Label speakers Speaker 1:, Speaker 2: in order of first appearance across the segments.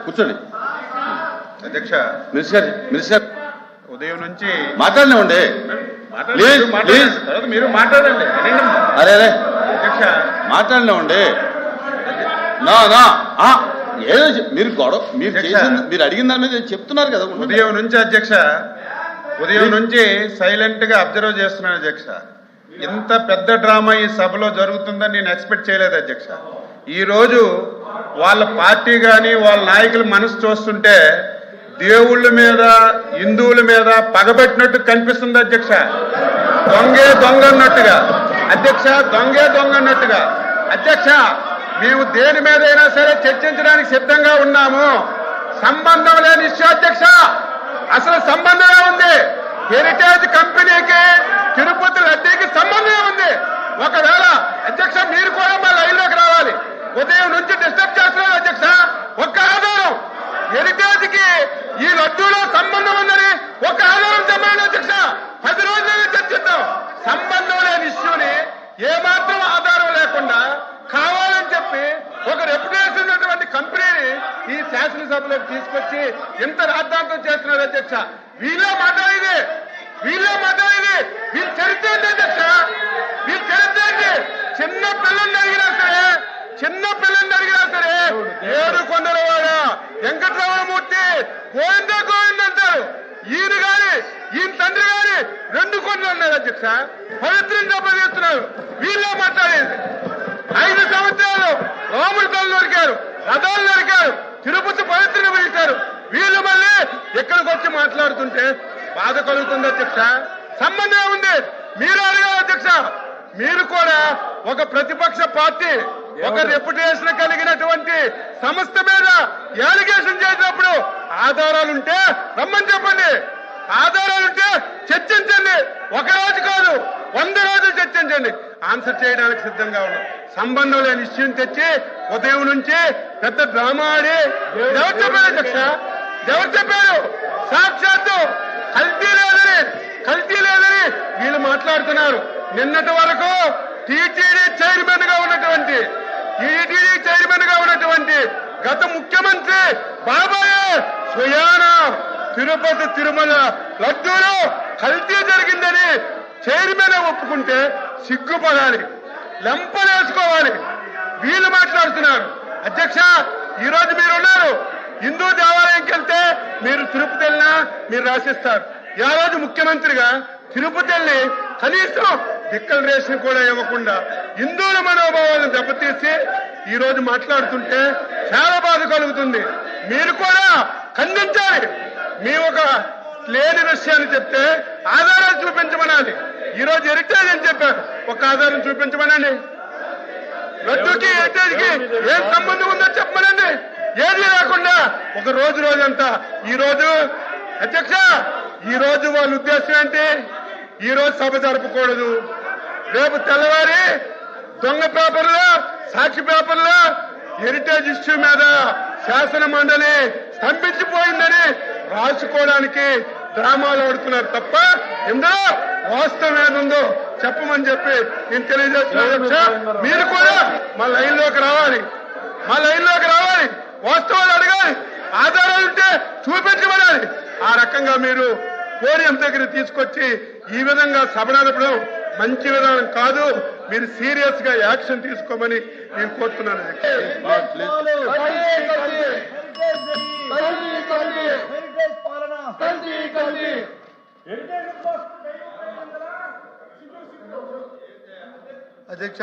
Speaker 1: కూర్చోండి.
Speaker 2: అధ్యక్ష,
Speaker 1: మినిస్టర్
Speaker 2: ఉదయం నుంచి
Speaker 1: మాట్లాడినామండి.
Speaker 2: మీరు మాట్లాడండి.
Speaker 1: అరే అరే
Speaker 2: అధ్యక్ష,
Speaker 1: మాట్లాడినామండి. నా ఏదో మీరు గొడవ మీరు చేసింది మీరు అడిగిన దాని మీద చెప్తున్నారు కదా.
Speaker 2: ఉదయం నుంచి అధ్యక్ష, ఉదయం నుంచి సైలెంట్ గా అబ్జర్వ్ చేస్తున్నాను అధ్యక్ష. ఇంత పెద్ద డ్రామా ఈ సభలో జరుగుతుందని నేను ఎక్స్పెక్ట్ చేయలేదు అధ్యక్ష. ఈ రోజు వాళ్ళ పార్టీ కానీ వాళ్ళ నాయకుల మనసు చూస్తుంటే దేవుళ్ళ మీద హిందువుల మీద పగబెట్టినట్టు కనిపిస్తుంది అధ్యక్ష. దొంగే దొంగ అన్నట్టుగా అధ్యక్ష, దొంగే దొంగ అన్నట్టుగా అధ్యక్ష. మేము దేని మీదైనా సరే చర్చించడానికి సిద్ధంగా ఉన్నాము. సంబంధం లేని ఇష్యూ అధ్యక్ష. అసలు సంబంధమే ఉంది. హెరిటేజ్ కంపెనీకి తిరుపతి లడ్డీకి సంబంధమే ఉంది. ఒకవేళ అధ్యక్ష మీరు కూడా మా లైన్లోకి రావాలి. ఉదయం నుంచి డిస్టర్బ్ చేస్తున్నారు అధ్యక్ష. ఒక్క ఆధారం హెరిటేజ్ కి ఈ లడ్డూలో సంబంధం ఉందని ఒక ఆధారం చెప్పండి అధ్యక్ష. 10 రోజులనే చర్చిద్దాం. సంబంధం లేని ఇష్యూని ఏమాత్రం ఆధారం లేకుండా కావాలని చెప్పి ఒక రెప్యుటేషన్ ఉన్నటువంటి కంపెనీని ఈ శాసనసభలోకి తీసుకొచ్చి ఇంత రాద్ధాంతం చేస్తున్నారు అధ్యక్ష. వీళ్ళే మాట్లాడేది వీళ్ళు చరిత్ర ఏంటి అధ్యక్ష? వీళ్ళు చరిత్ర ఏంటి? చిన్న పిల్లల్ని అడిగినా సరే ఏడు కొండలవాడ వెంకటరమణమూర్తి గోవిందా గోవింద అంటారు. ఈయన తండ్రి గాని 2 కొండలు ఉన్నారు అధ్యక్ష. పవిత్రం చేస్తున్నారు. వీళ్ళే మాట్లాడేది. 5 సంవత్సరాలు రాముడు కళ్ళు నరికారు, రథాలు నరికారు, తిరుపతి పవిత్రంగా పిలిచారు. వీళ్ళు మళ్ళీ ఎక్కడికి వచ్చి మాట్లాడుతుంటే బాధ కలుగుతుంది అధ్యక్ష. సంబంధం ఉంది. మీరు అడగాలి అధ్యక్ష. మీరు కూడా ఒక ప్రతిపక్ష పార్టీ, ఒక రెప్యుటేషన్ కలిగినటువంటి సంస్థ మీద యాలిగేషన్ చేసినప్పుడు ఆధారాలుంటే రమ్మని చెప్పండి. ఆధారాలుంటే చర్చించండి. 1 రోజు కాదు 100 రోజులు చర్చించండి. ఆన్సర్ చేయడానికి సిద్ధంగా ఉన్నాం. సంబంధం లేని ఇష్యూని తెచ్చి ఉదయం నుంచి పెద్ద డ్రామా ఆడి ఎవరు చెప్పారు అధ్యక్ష? ఎవరు చెప్పారు? సాక్షాత్తు కల్తీ లేదని వీళ్ళు మాట్లాడుతున్నారు. నిన్నటి వరకు టీటీడీ చైర్మన్ గా ఉన్నటువంటి గత ముఖ్యమంత్రి బాబాయ్ స్వయాన తిరుపతి తిరుమల లడ్డూలో కల్తీ జరిగిందని చైర్మన్ ఒప్పుకుంటే సిగ్గుపడాలి, లెంపలేసుకోవాలి. వీళ్ళు మాట్లాడుతున్నారు అధ్యక్ష. ఈ రోజు మీరున్నారు. హిందూ దేవాలయంకి వెళ్తే మీరు తిరుపతి వెళ్ళినా మీరు రాసిస్తారు. ఆ రోజు ముఖ్యమంత్రిగా తిరుపతి వెళ్ళి కనీసం డిక్లరేషన్ కూడా ఇవ్వకుండా హిందువుల మనోభావాలను దెబ్బతీసి ఈ రోజు మాట్లాడుతుంటే చాలా బాధ కలుగుతుంది. మీరు కూడా ఖండించాలి. మీ ఒక లేని విషయాన్ని చెప్తే ఆధారాలు చూపించమనాలి. ఈ రోజు హెరిటేజ్ అని చెప్పారు, ఒక ఆధారం చూపించమనండి. లడ్డూకి హెరిటేజ్ కి ఏం సంబంధం ఉందో చెప్పమనండి. ఏది లేకుండా ఒక రోజంతా ఈ రోజు అధ్యక్ష, ఈ రోజు వాళ్ళ ఉద్దేశం ఏంటి? ఈ రోజు సభ జరపకూడదు. రేపు తెల్లవారి దొంగ పేపర్లో, సాక్షి పేపర్లో హెరిటేజ్ ఇష్యూ మీద శాసన మండలి స్తంభించిపోయిందని రాసుకోవడానికి డ్రామాలు ఆడుతున్నారు తప్ప ఇందులో వాస్తవం ఏముందో చెప్పమని చెప్పి నేను తెలియజేస్తున్నాను. మీరు కూడా మా లైన్లోకి రావాలి. వాస్తవాలు అడగాలి. ఆధారాలు ఉంటే చూపించమనాలి. ఆ రకంగా మీరు పోడియం దగ్గర తీసుకొచ్చి ఈ విధంగా సభ నడపడం మంచి విధానం కాదు. మీరు సీరియస్ గా యాక్షన్ తీసుకోమని నేను కోరుతున్నాను.
Speaker 3: అధ్యక్ష,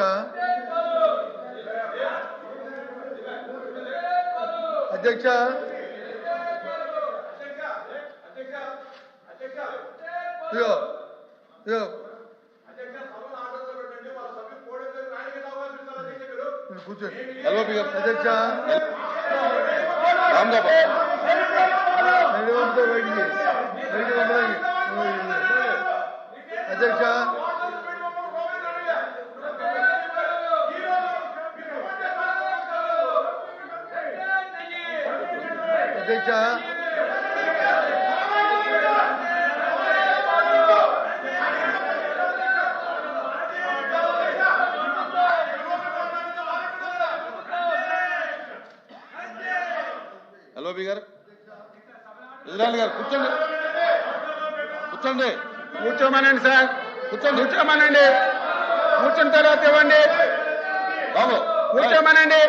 Speaker 3: కూర్చోండి అధ్యక్ష. అధ్యక్ష, అధ్యక్ష
Speaker 1: ఎల్ఓపి గారు, ఎదురాలి గారు కూర్చోండి, కూర్చోండి,
Speaker 2: కూర్చోమనండి సార్,
Speaker 1: కూర్చోండి.
Speaker 2: కూర్చోమనండి. కూర్చున్న తర్వాత ఇవ్వండి.
Speaker 1: బాబు
Speaker 2: కూర్చోమనండి.